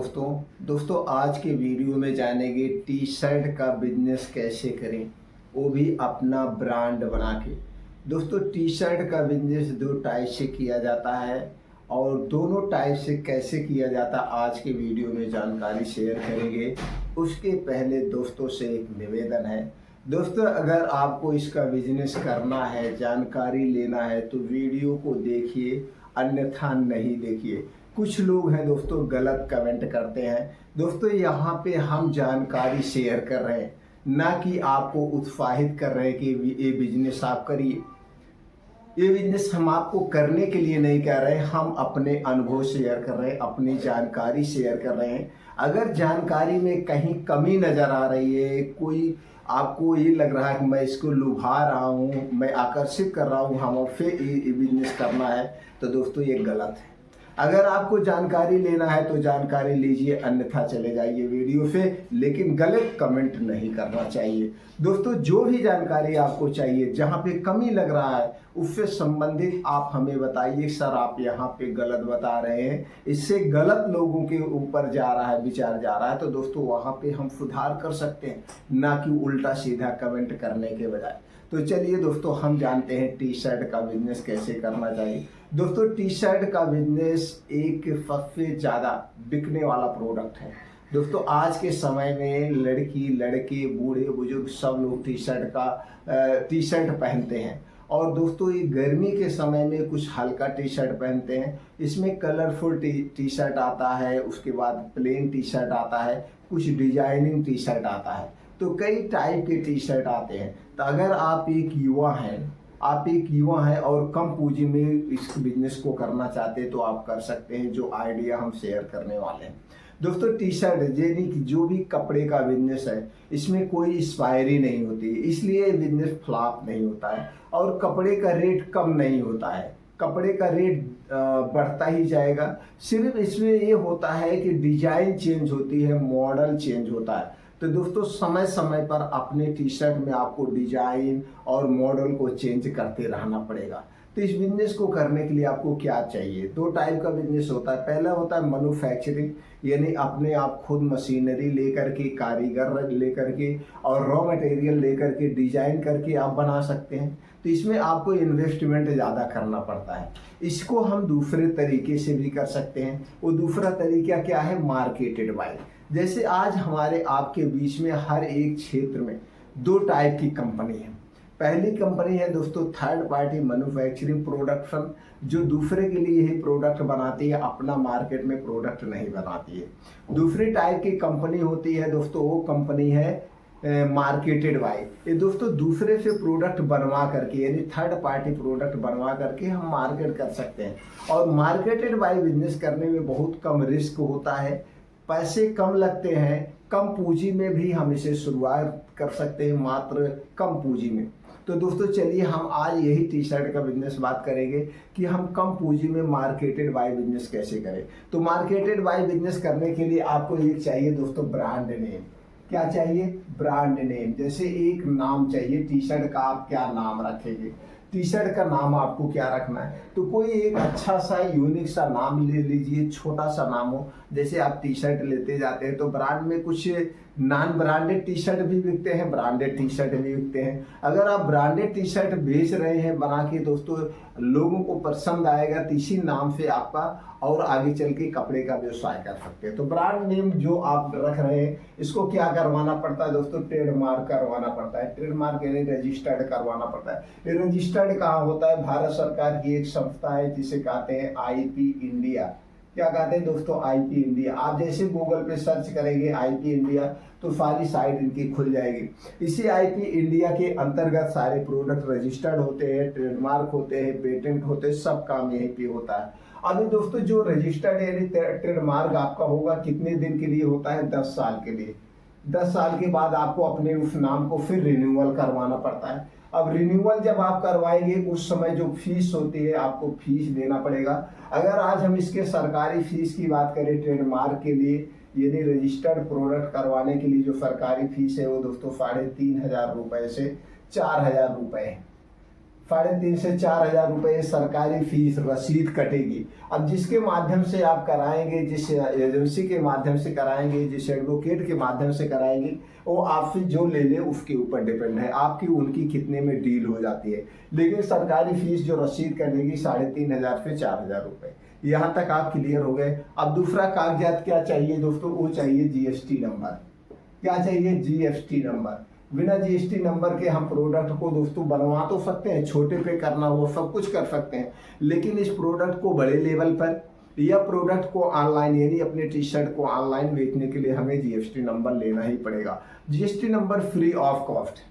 दोस्तों आज के वीडियो में जानेंगे टी शर्ट का बिजनेस कैसे करें, वो भी अपना ब्रांड बना के। दोस्तों टी शर्ट का बिजनेस दो टाइप से किया जाता है और दोनों टाइप से कैसे किया जाता है आज के वीडियो में जानकारी शेयर करेंगे। उसके पहले दोस्तों से एक निवेदन है, दोस्तों अगर आपको इसका बिजनेस करना है, जानकारी लेना है तो वीडियो को देखिए, अन्यथा नहीं देखिए। कुछ लोग हैं दोस्तों गलत कमेंट करते हैं। दोस्तों यहाँ पे हम जानकारी शेयर कर रहे हैं, ना कि आपको उत्साहित कर रहे हैं कि ये बिजनेस आप करिए। ये बिजनेस हम आपको करने के लिए नहीं कह रहे हैं, हम अपने अनुभव शेयर कर रहे हैं, अपनी जानकारी शेयर कर रहे हैं। अगर जानकारी में कहीं कमी नज़र आ रही है, कोई आपको ये लग रहा है कि मैं इसको लुभा रहा हूँ, मैं आकर्षित कर रहा हूँ, हम फिर ये बिजनेस करना है, तो दोस्तों ये गलत है। अगर आपको जानकारी लेना है तो जानकारी लीजिए, अन्यथा चले जाइए वीडियो से, लेकिन गलत कमेंट नहीं करना चाहिए। दोस्तों जो भी जानकारी आपको चाहिए, जहाँ पे कमी लग रहा है उससे संबंधित आप हमें बताइए, सर आप यहाँ पे गलत बता रहे हैं, इससे गलत लोगों के ऊपर जा रहा है, विचार जा रहा है, तो दोस्तों वहाँ पे हम सुधार कर सकते हैं, ना कि उल्टा सीधा कमेंट करने के बजाय। तो चलिए दोस्तों हम जानते हैं टी शर्ट का बिजनेस कैसे करना चाहिए। दोस्तों टी शर्ट का बिजनेस एक सबसे ज़्यादा बिकने वाला प्रोडक्ट है। दोस्तों आज के समय में लड़की लड़के बूढ़े बुजुर्ग सब लोग टी शर्ट पहनते हैं। और दोस्तों ये गर्मी के समय में कुछ हल्का टी शर्ट पहनते हैं, इसमें कलरफुल टी शर्ट आता है, उसके बाद प्लेन टी शर्ट आता है, कुछ डिजाइनिंग टी शर्ट आता है, तो कई टाइप के टी शर्ट आते हैं। तो अगर आप एक युवा हैं और कम पूंजी में इस बिजनेस को करना चाहते हैं तो आप कर सकते हैं, जो आइडिया हम शेयर करने वाले हैं। दोस्तों टी शर्ट यानी कि जो भी कपड़े का बिजनेस है, इसमें कोई एक्सपायरी नहीं होती है, इसलिए बिजनेस फ्लॉप नहीं होता है और कपड़े का रेट कम नहीं होता है, कपड़े का रेट बढ़ता ही जाएगा। सिर्फ इसमें ये होता है कि डिजाइन चेंज होती है, मॉडल चेंज होता है। तो दोस्तों समय समय पर अपने टी शर्ट में आपको डिजाइन और मॉडल को चेंज करते रहना पड़ेगा। तो इस बिजनेस को करने के लिए आपको क्या चाहिए? दो टाइप का बिजनेस होता है। पहला होता है मैन्युफैक्चरिंग, यानी अपने आप खुद मशीनरी लेकर के, कारीगर लेकर के और रॉ मटेरियल लेकर के डिजाइन करके आप बना सकते हैं। तो इसमें आपको इन्वेस्टमेंट ज़्यादा करना पड़ता है। इसको हम दूसरे तरीके से भी कर सकते हैं। वो दूसरा तरीका क्या है? Marketed bye. जैसे आज हमारे आपके बीच में हर एक क्षेत्र में दो टाइप की कंपनी है। पहली कंपनी है दोस्तों थर्ड पार्टी मैन्युफैक्चरिंग प्रोडक्शन, जो दूसरे के लिए ही प्रोडक्ट बनाती है, अपना मार्केट में प्रोडक्ट नहीं बनाती है। दूसरी टाइप की कंपनी होती है दोस्तों, वो कंपनी है मार्केटेड बाय। ये दोस्तों दूसरे से प्रोडक्ट बनवा करके, यानी थर्ड पार्टी प्रोडक्ट बनवा करके हम मार्केट कर सकते हैं। और मार्केटेड बाय बिजनेस करने में बहुत कम रिस्क होता है, पैसे कम लगते हैं, कम पूंजी में भी हम इसे शुरुआत कर सकते हैं, मात्र कम पूंजी में। तो दोस्तों चलिए हम आज यही टी शर्ट का बिजनेस बात करेंगे कि हम कम पूंजी में मार्केटेड बाय बिजनेस कैसे करें। तो मार्केटेड बाय बिजनेस करने के लिए आपको एक चाहिए दोस्तों ब्रांड नेम। क्या चाहिए? Brand name. जैसे एक नाम चाहिए, टी शर्ट का आप क्या नाम रखेंगे? टी शर्ट का नाम आपको क्या रखना है? तो कोई एक अच्छा सा यूनिक सा नाम ले लीजिए, छोटा सा नाम हो। जैसे आप टी शर्ट लेते जाते हैं तो ब्रांड में कुछ नॉन ब्रांडेड टी शर्ट भी बिकते हैं, ब्रांडेड टी शर्ट भी बिकते हैं। अगर आप ब्रांडेड टी शर्ट बेच रहे हैं बना के, दोस्तों लोगों को पसंद आएगा, तो इसी नाम से आपका और आगे चल के कपड़े का व्यवसाय कर सकते हैं। तो ब्रांड नेम जो आप रख रहे हैं, इसको क्या करवाना पड़ता है दोस्तों? ट्रेडमार्क करवाना पड़ता है। ट्रेडमार्क यानी रजिस्टर्ड करवाना पड़ता है। ये रजिस्टर्ड कहाँ होता है? भारत सरकार की एक संस्था है जिसे कहते हैं आईपी इंडिया। क्या कहते हैं दोस्तों? IP India. आप जैसे गूगल पे सर्च करेंगे आईपी इंडिया तो सारी साइट इनकी खुल जाएगी। इसी आईपी इंडिया के अंतर्गत सारे प्रोडक्ट रजिस्टर्ड होते हैं, ट्रेडमार्क होते हैं, पेटेंट होते हैं, सब काम यहीं पे होता है। अभी दोस्तों जो रजिस्टर्ड यानी ट्रेडमार्क आपका होगा कितने दिन के लिए होता है? 10 साल के लिए। 10 साल के बाद आपको अपने उस नाम को फिर रिन्यूअल करवाना पड़ता है। अब रिन्यूअल जब आप करवाएंगे उस समय जो फीस होती है आपको फीस देना पड़ेगा। अगर आज हम इसके सरकारी फीस की बात करें ट्रेडमार्क के लिए, यानी रजिस्टर्ड प्रोडक्ट करवाने के लिए जो सरकारी फीस है वो दोस्तों 3,500 रुपए से 4,000 रुपए है। 3,500 से 4,000 रुपये सरकारी फीस रसीद कटेगी। अब जिसके माध्यम से आप कराएंगे, जिस एजेंसी के माध्यम से कराएंगे, जिस एडवोकेट के माध्यम से कराएंगे, वो आपसे जो ले ले उसके ऊपर डिपेंड है, आपकी उनकी कितने में डील हो जाती है। लेकिन सरकारी फीस जो रसीद कटेगी 3,500 से 4,000 रुपये। यहाँ तक आप क्लियर हो गए। अब दूसरा कागजात क्या चाहिए दोस्तों, वो चाहिए जीएसटी नंबर। क्या चाहिए, जीएसटी नंबर। बिना जीएसटी नंबर के हम प्रोडक्ट को दोस्तों बनवा तो सकते हैं, छोटे पे करना हो सब कुछ कर सकते हैं, लेकिन इस प्रोडक्ट को बड़े लेवल पर या प्रोडक्ट को ऑनलाइन यानी अपने टी शर्ट को ऑनलाइन बेचने के लिए हमें जीएसटी नंबर लेना ही पड़ेगा। GST number free of cost,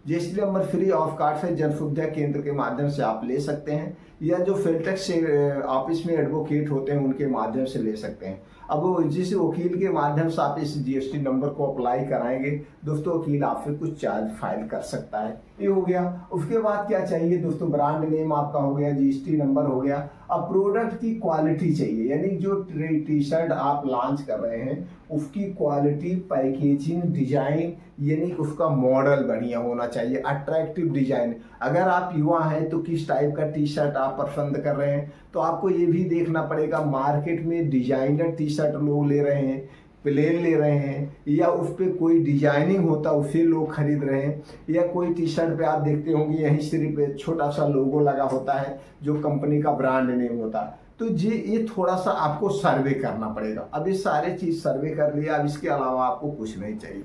GST number free of cost है, जन सुविधा केंद्र के माध्यम से आप ले सकते हैं, या जो फिलटेक्स से ऑफिस में एडवोकेट होते हैं उनके माध्यम से ले सकते हैं। अब जिस वकील के माध्यम से आप इस जीएसटी नंबर को अप्लाई कराएंगे दोस्तों, वकील आपसे कुछ चार्ज फाइल कर सकता है। ये हो गया। उसके बाद क्या चाहिए दोस्तों, ब्रांड नेम आपका हो गया, जीएसटी नंबर हो गया। अब प्रोडक्ट की क्वालिटी चाहिए, यानी जो टी शर्ट आप लॉन्च कर रहे हैं उसकी क्वालिटी, पैकेजिंग, डिजाइन, यानी उसका मॉडल बढ़िया होना चाहिए, अट्रैक्टिव डिजाइन। अगर आप युवा हैं तो किस टाइप का टी शर्ट आप पसंद कर रहे हैं, तो आपको ये भी देखना पड़ेगा मार्केट में डिजाइनर टी शर्ट लोग ले रहे हैं, प्लेन ले रहे हैं, या उस पर कोई डिजाइनिंग होता उसे लोग खरीद रहे हैं, या कोई टी शर्ट पे आप देखते होंगे यहीं सिर्फ छोटा सा लोगो लगा होता है जो कंपनी का ब्रांड नेम होता है। तो ये थोड़ा सा आपको सर्वे करना पड़ेगा। अब ये सारे चीज़ सर्वे कर लिया, अब इसके अलावा आपको कुछ नहीं चाहिए।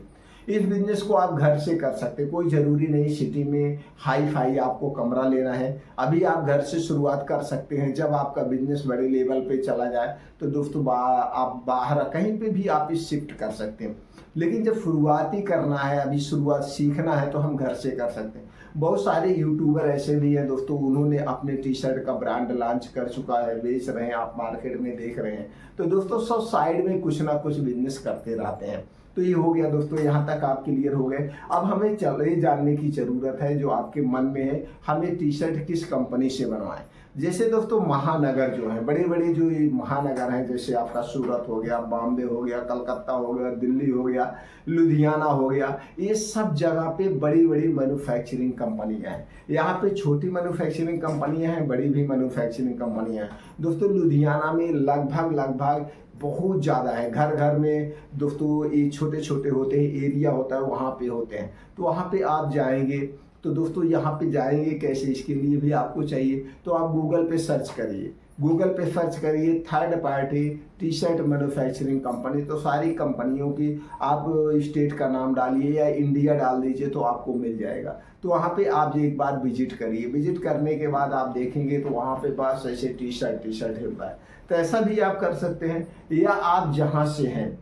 इस बिजनेस को आप घर से कर सकते हैं, कोई ज़रूरी नहीं सिटी में हाई फाई आपको कमरा लेना है। अभी आप घर से शुरुआत कर सकते हैं। जब आपका बिजनेस बड़े लेवल पे चला जाए तो दोस्तों आप बाहर कहीं पे भी आप इस शिफ्ट कर सकते हैं, लेकिन जब शुरुआत ही करना है, अभी शुरुआत सीखना है, तो हम घर से कर सकते हैं। बहुत सारे यूट्यूबर ऐसे भी हैं दोस्तों, उन्होंने अपने टी शर्ट का ब्रांड लॉन्च कर चुका है, बेच रहे हैं, आप मार्केट में देख रहे हैं। तो दोस्तों सब साइड में कुछ ना कुछ बिजनेस करते रहते हैं। तो ये हो गया दोस्तों, यहाँ तक आप क्लियर हो गए। अब हमें ये जानने की ज़रूरत है जो आपके मन में है, हमें टी शर्ट किस कंपनी से बनवाएं। जैसे दोस्तों महानगर जो है, बड़े बड़े जो ये महानगर हैं, जैसे आपका सूरत हो गया, बॉम्बे हो गया, कलकत्ता हो गया, दिल्ली हो गया, लुधियाना हो गया, ये सब जगह पे बड़ी बड़ी मैन्युफैक्चरिंग कंपनियां हैं। यहाँ पे छोटी मैन्युफैक्चरिंग कंपनियां हैं, बड़ी भी मैन्युफैक्चरिंग कंपनियां हैं। दोस्तों लुधियाना में लगभग बहुत ज़्यादा है, घर घर में दोस्तों ये छोटे छोटे होते हैं, एरिया होता है, वहाँ पे होते हैं। तो वहाँ पे आप जाएंगे तो दोस्तों यहाँ पे जाएंगे कैसे, इसके लिए भी आपको चाहिए तो आप गूगल पे सर्च करिए, गूगल पे सर्च करिए third party T shirt manufacturing company. तो सारी कंपनियों की आप स्टेट का नाम डालिए या इंडिया डाल दीजिए तो आपको मिल जाएगा। तो वहाँ पे आप एक बार विजिट करिए, विजिट करने के बाद आप देखेंगे तो वहाँ पे पास ऐसे टी शर्ट होता है। तो ऐसा भी आप कर सकते हैं, या आप जहाँ से हैं,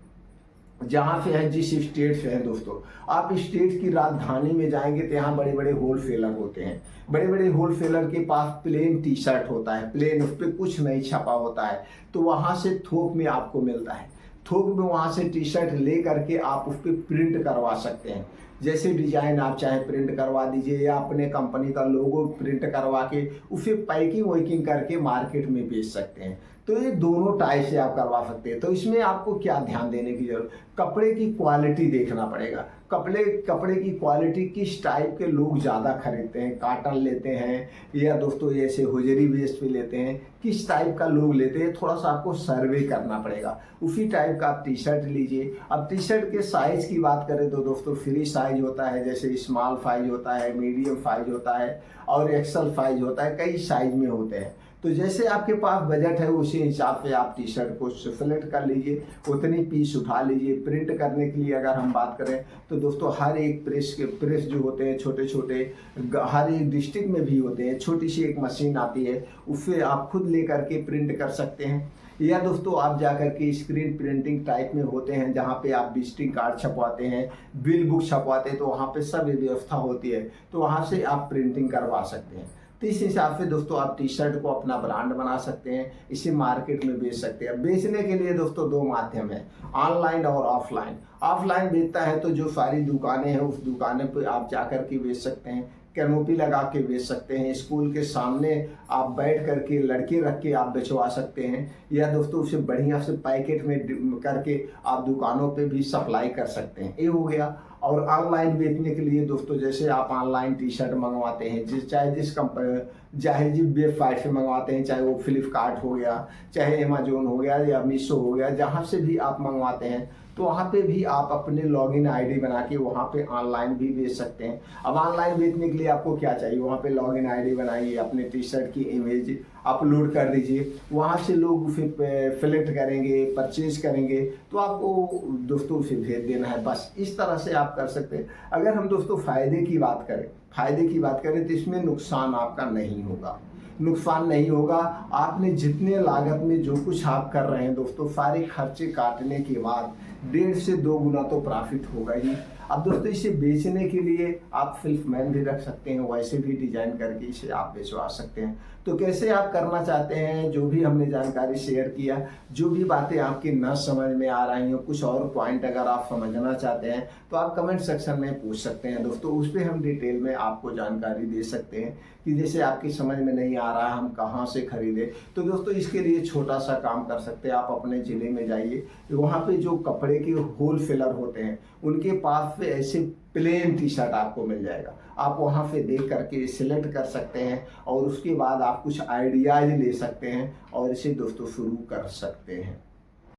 जहाँ से है, जिस स्टेट से हैं दोस्तों, आप स्टेट की राजधानी में जाएंगे तो यहाँ बड़े बड़े होलसेलर होते हैं। बड़े बड़े होलसेलर के पास प्लेन टी शर्ट होता है, प्लेन, उस पर कुछ नहीं छपा होता है, तो वहाँ से थोक में आपको मिलता है। थोक में वहाँ से टी शर्ट ले करके आप उस पर प्रिंट करवा सकते हैं। जैसे डिजाइन आप चाहे प्रिंट करवा दीजिए, या अपने कंपनी का लोगो प्रिंट करवा के उसे पैकिंग वैकिंग करके मार्केट में बेच सकते हैं। तो ये दोनों टाइप से आप करवा सकते हैं। तो इसमें आपको क्या ध्यान देने की जरूरत, कपड़े की क्वालिटी देखना पड़ेगा। कपड़े की क्वालिटी किस टाइप के लोग ज़्यादा खरीदते हैं, कॉटन लेते हैं या दोस्तों ऐसे होजरी बेस पे लेते हैं, किस टाइप का लोग लेते हैं, थोड़ा सा आपको सर्वे करना पड़ेगा। उसी टाइप का आप टी शर्ट लीजिए। अब टी शर्ट के साइज़ की बात करें तो दोस्तों फ्री साइज होता है, जैसे स्मॉल साइज होता है, मीडियम साइज होता है और एक्सल साइज होता है, कई साइज में होते हैं। तो जैसे आपके पास बजट है उसी हिसाब से आप टी शर्ट को सेलेक्ट कर लीजिए, उतनी पीस उठा लीजिए। प्रिंट करने के लिए अगर हम बात करें तो दोस्तों हर एक प्रेस जो होते हैं छोटे छोटे, हर एक डिस्ट्रिक्ट में भी होते हैं, छोटी सी एक मशीन आती है, उससे आप खुद ले करके प्रिंट कर सकते हैं। या दोस्तों आप जाकर के स्क्रीन प्रिंटिंग टाइप में होते हैं जहाँ पे आप विजिटिंग कार्ड छपवाते हैं, बिल बुक छपवाते हैं, तो वहाँ पे सब व्यवस्था होती है, तो वहाँ से आप प्रिंटिंग करवा सकते हैं। तो इस हिसाब से दोस्तों आप टी शर्ट को अपना ब्रांड बना सकते हैं, इसे मार्केट में बेच सकते हैं। बेचने के लिए दोस्तों दो माध्यम है, ऑनलाइन और ऑफलाइन। ऑफलाइन बेचता है तो जो सारी दुकानें हैं उस दुकानें पर आप जाकर के बेच सकते हैं, कैनोपी लगा के बेच सकते हैं, स्कूल के सामने आप बैठ करके लड़के रख के आप बेचवा सकते हैं, या दोस्तों उसे बढ़िया से पैकेट में करके आप दुकानों पे भी सप्लाई कर सकते हैं। ये हो गया। और ऑनलाइन बेचने के लिए दोस्तों, जैसे आप ऑनलाइन टी शर्ट मंगवाते हैं, चाहे जिस कंपनी, चाहे जिस वेबसाइट से मंगवाते हैं, चाहे वो फ्लिपकार्ट हो गया, चाहे अमेजोन हो गया या मीशो हो गया, जहाँ से भी आप मंगवाते हैं, तो वहाँ पे भी आप अपने लॉगिन आईडी बना के वहाँ पे ऑनलाइन भी बेच सकते हैं। अब ऑनलाइन बेचने के लिए आपको क्या चाहिए, वहाँ पे लॉगिन आईडी बनाइए, अपने टी शर्ट की इमेज अपलोड कर दीजिए, वहाँ से लोग फिर सेलेक्ट करेंगे, परचेज करेंगे, तो आपको दोस्तों उसे भेज देना है। बस इस तरह से आप कर सकते हैं। अगर हम दोस्तों फ़ायदे की बात करें तो इसमें नुकसान आपका नहीं होगा, नुकसान नहीं होगा। आपने जितने लागत में जो कुछ आप कर रहे हैं दोस्तों, सारे खर्चे काटने के बाद 1.5 से 2 गुना तो प्रॉफिट होगा ही। अब दोस्तों इसे बेचने के लिए आप सेल्समैन भी रख सकते हैं, वैसे भी डिजाइन करके इसे आप बेचवा सकते हैं। तो कैसे आप करना चाहते हैं, जो भी हमने जानकारी शेयर किया, जो भी बातें आपकी न समझ में आ रही हो, कुछ और पॉइंट अगर आप समझना चाहते हैं तो आप कमेंट सेक्शन में पूछ सकते हैं दोस्तों, उस पर हम डिटेल में आपको जानकारी दे सकते हैं कि जैसे आपकी समझ में नहीं आ रहा हम कहाँ से खरीदें। तो दोस्तों इसके लिए छोटा सा काम कर सकते हैं, आप अपने ज़िले में जाइए, वहाँ पे जो कपड़े के होलसेलर होते हैं उनके पास से ऐसे प्लेन टी शर्ट आपको मिल जाएगा। आप वहाँ से देख करके सिलेक्ट कर सकते हैं और उसके बाद आप कुछ आइडियाज ले सकते हैं और इसे दोस्तों शुरू कर सकते हैं।